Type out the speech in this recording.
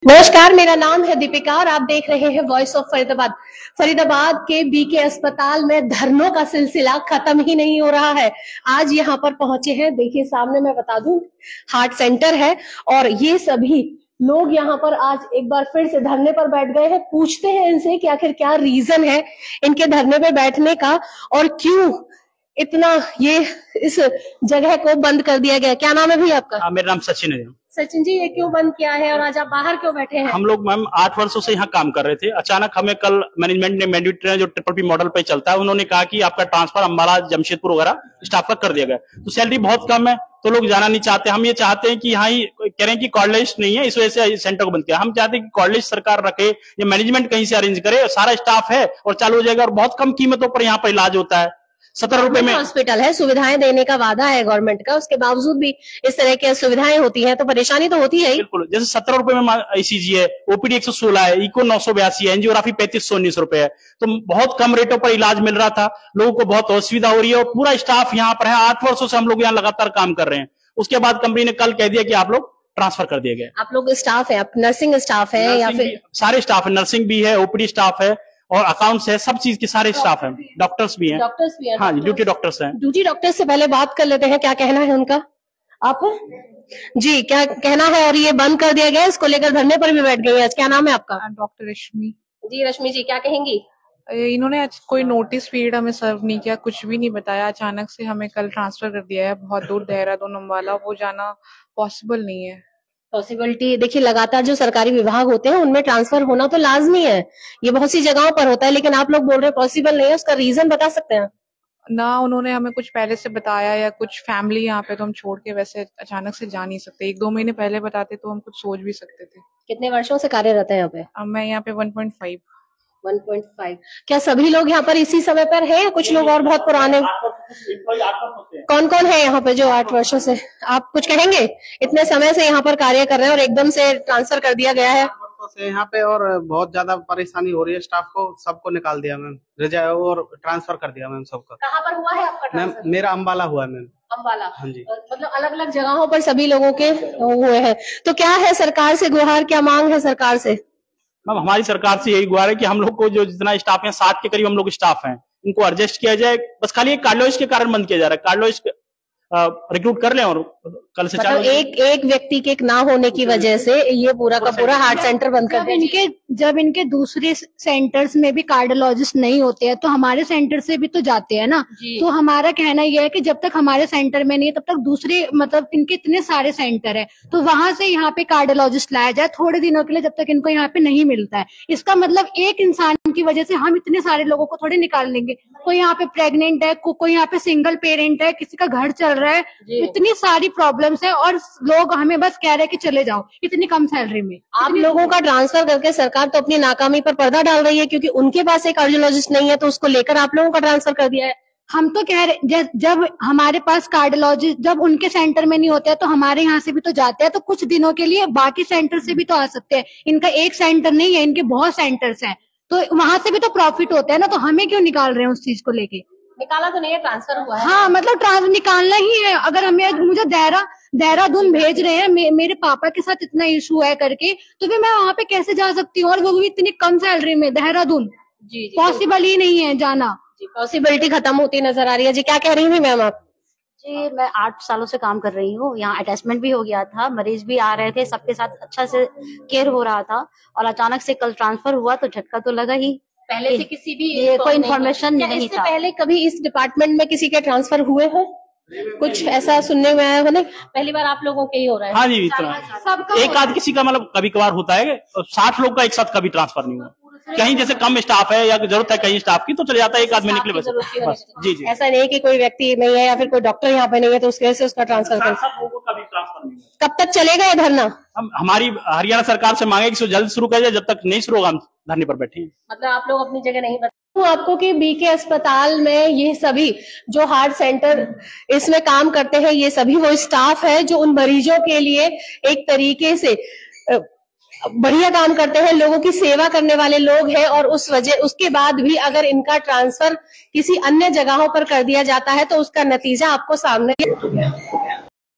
नमस्कार, मेरा नाम है दीपिका और आप देख रहे हैं वॉइस ऑफ फरीदाबाद। फरीदाबाद के बीके अस्पताल में धरनों का सिलसिला खत्म ही नहीं हो रहा है। आज यहाँ पर पहुंचे हैं, देखिए सामने मैं बता दूं हार्ट सेंटर है और ये सभी लोग यहाँ पर आज एक बार फिर से धरने पर बैठ गए हैं। पूछते हैं इनसे कि आखिर क्या रीजन है इनके धरने पे बैठने का और क्यों इतना ये इस जगह को बंद कर दिया गया। क्या नाम है भैया आपका? मेरा नाम सचिन है। सचिन जी, ये क्यों बंद किया है और आज आप बाहर क्यों बैठे हैं? हम लोग मैम 8 वर्षों से यहाँ काम कर रहे थे। अचानक हमें कल मैनेजमेंट ने मैंडेटरी जो ट्रिपल पी मॉडल पे चलता है, उन्होंने कहा कि आपका ट्रांसफर अम्बाला, जमशेदपुर वगैरह स्टाफ का कर दिया गया। तो सैलरी बहुत कम है तो लोग जाना नहीं चाहते। हम ये चाहते हैं कि यहाँ ही कह रहे हैं कि कॉलेज नहीं है, इस वजह से सेंटर को बंद किया। हम चाहते हैं कि कॉलेज सरकार रखे या मैनेजमेंट कहीं से अरेंज करे, सारा स्टाफ है और चालू हो जाएगा और बहुत कम कीमतों पर यहाँ पर इलाज होता है। 17 रुपए में हॉस्पिटल है, सुविधाएं देने का वादा है गवर्नमेंट का, उसके बावजूद भी इस तरह की सुविधाएं होती हैं तो परेशानी तो होती है। बिल्कुल, जैसे 17 रुपए में ईसीजी है, ओपीडी 116 है, इको 982 है, एंजियोग्राफी 3519 रुपए है। तो बहुत कम रेटों पर इलाज मिल रहा था, लोगों को बहुत असुविधा हो रही है और पूरा स्टाफ यहाँ पर है। 8 वर्षों से हम लोग यहाँ लगातार काम कर रहे हैं। उसके बाद कंपनी ने कल कह दिया कि आप लोग ट्रांसफर कर दिए गए। आप लोग स्टाफ है, आप नर्सिंग स्टाफ है या फिर सारे स्टाफ है? नर्सिंग भी है, ओपीडी स्टाफ है और अकाउंट्स है, सब चीज के सारे स्टाफ हैं। डॉक्टर्स भी हैं। डॉक्टर्स भी हैं? हाँ जी, ड्यूटी डॉक्टर्स हैं। ड्यूटी डॉक्टर्स से पहले बात कर लेते हैं, क्या कहना है उनका। आप जी क्या कहना है? और ये बंद कर दिया गया, इसको लेकर धरने पर भी बैठ गई है। क्या नाम है आपका? डॉक्टर रश्मि। जी रश्मि जी, क्या कहेंगी? इन्होंने आज कोई नोटिस पीरियड हमें सर्व नहीं किया, कुछ भी नहीं बताया। अचानक से हमें कल ट्रांसफर कर दिया है। बहुत दूर देहरादून, अम्बाला, वो जाना पॉसिबल नहीं है। पॉसिबिलिटी देखिए, लगातार जो सरकारी विभाग होते हैं उनमें ट्रांसफर होना तो लाजमी है, ये बहुत सी जगहों पर होता है, लेकिन आप लोग बोल रहे हैं पॉसिबल नहीं है। उसका रीजन बता सकते हैं? ना उन्होंने हमें कुछ पहले से बताया या कुछ फैमिली यहाँ पे, तो हम छोड़ के वैसे अचानक से जा नहीं सकते। 1-2 महीने पहले बताते तो हम कुछ सोच भी सकते थे। कितने वर्षों से कार्यरत है यहाँ पे? अब मैं यहाँ पे 1.5। 1.5। क्या सभी लोग यहाँ पर इसी समय पर हैं या कुछ लोग और बहुत पुराने? कौन कौन है यहाँ पे जो 8 वर्षों से? आप कुछ कहेंगे? इतने समय से यहाँ पर कार्य कर रहे हैं और एकदम से ट्रांसफर कर दिया गया है से यहाँ पे, और बहुत ज्यादा परेशानी हो रही है स्टाफ को। सबको निकाल दिया मैम, रिजाइन और ट्रांसफर कर दिया मैम सबका। कहाँ पर हुआ है आपका ट्रांसफर? मैम मेरा अम्बाला हुआ है मैम। अम्बाला? हाँ जी। मतलब अलग अलग जगहों पर सभी लोगों के हुए हैं। तो क्या है सरकार से गुहार, क्या मांग है सरकार से? मैम हमारी सरकार से यही गुहार है कि हम लोग को जो जितना स्टाफ है, 60 के करीब हम लोग स्टाफ हैं, इनको एडजस्ट किया जाए। बस खाली एक कार्डियोलॉजिस्ट के कारण बंद किया जा रहा है। कार्डियोलॉजिस्ट रिक्रूट कर लें और कल से मतलब एक व्यक्ति के ना होने की वजह से ये पूरा का पूरा हार्ट सेंटर बंद कर दिया। जब इनके दूसरे सेंटर्स में भी कार्डियोलॉजिस्ट नहीं होते हैं तो हमारे सेंटर से भी तो जाते हैं ना। तो हमारा कहना यह है कि जब तक हमारे सेंटर में नहीं है तब तक दूसरे, मतलब इनके इतने सारे सेंटर है तो वहां से यहाँ पे कार्डियोलॉजिस्ट लाया जाए थोड़े दिनों के लिए, जब तक इनको यहाँ पे नहीं मिलता है। इसका मतलब एक इंसान की वजह से हम इतने सारे लोगों को थोड़े निकाल लेंगे। कोई यहाँ पे प्रेग्नेंट है, कोई यहाँ पे सिंगल पेरेंट है, किसी का घर चल रहा है, इतनी सारी प्रॉब्लम्स है और लोग हमें बस कह रहे हैं कि चले जाओ इतनी कम सैलरी में। आप लोगों का ट्रांसफर करके सरकार तो अपनी नाकामी पर पर्दा डाल रही है, क्योंकि उनके पास एक कार्डियोलॉजिस्ट नहीं है तो उसको लेकर आप लोगों का ट्रांसफर कर दिया है। हम तो कह रहे जब हमारे पास कार्डियोलॉजिस्ट जब उनके सेंटर में नहीं होते हैं तो हमारे यहाँ से भी तो जाते हैं, तो कुछ दिनों के लिए बाकी सेंटर से भी तो आ सकते हैं। इनका एक सेंटर नहीं है, इनके बहुत सेंटर्स हैं, तो वहां से भी तो प्रॉफिट होता है ना। तो हमें क्यों निकाल रहे हैं उस चीज को लेके? निकाला तो नहीं है, ट्रांसफर हुआ है। हाँ, मतलब निकालना ही है। अगर मुझे देहरादून भेज रहे हैं मेरे पापा के साथ इतना इशू है करके, तो फिर मैं वहाँ पे कैसे जा सकती हूँ, और वो भी इतनी कम सैलरी में देहरादून? जी पॉसिबल ही नहीं है जाना। पॉसिबिलिटी खत्म होती नजर आ रही है। जी क्या कह रही थी मैम आप? जी मैं 8 सालों से काम कर रही हूँ। यहाँ अटैचमेंट भी हो गया था, मरीज भी आ रहे थे, सबके साथ अच्छा से केयर हो रहा था, और अचानक से कल ट्रांसफर हुआ तो झटका तो लगा ही। पहले से किसी भी कोई इन्फॉर्मेशन नहीं था। पहले कभी इस डिपार्टमेंट में किसी के ट्रांसफर हुए हैं? कुछ ऐसा सुनने में आया है ना? पहली बार आप लोगों के ही हो रहा है? हाँ जी, इतना एक आध किसी का मतलब कभी कभार होता है। 60 लोग का एक साथ कभी ट्रांसफर नहीं हुआ। कहीं जैसे कम स्टाफ है या जरूरत है कहीं स्टाफ की तो चले जाता है, एक आदमी निकले बस। जी जी, ऐसा नहीं कि कोई व्यक्ति नहीं है या फिर कोई डॉक्टर यहाँ पे नहीं है तो उसकी वजह से उसका ट्रांसफर कर। कब तक चलेगा ये धरना? हमारी हरियाणा सरकार से मांगे कि जल्द शुरू कर जाए, जब तक नहीं शुरू होगा हम धरने पर बैठे। मतलब आप लोग अपनी जगह नहीं बताओ आपको कि बीके अस्पताल में ये सभी जो हार्ट सेंटर इसमें काम करते हैं, ये सभी वो स्टाफ है जो उन मरीजों के लिए एक तरीके से बढ़िया काम करते हैं, लोगों की सेवा करने वाले लोग हैं। और उसके बाद भी अगर इनका ट्रांसफर किसी अन्य जगहों पर कर दिया जाता है तो उसका नतीजा आपको सामने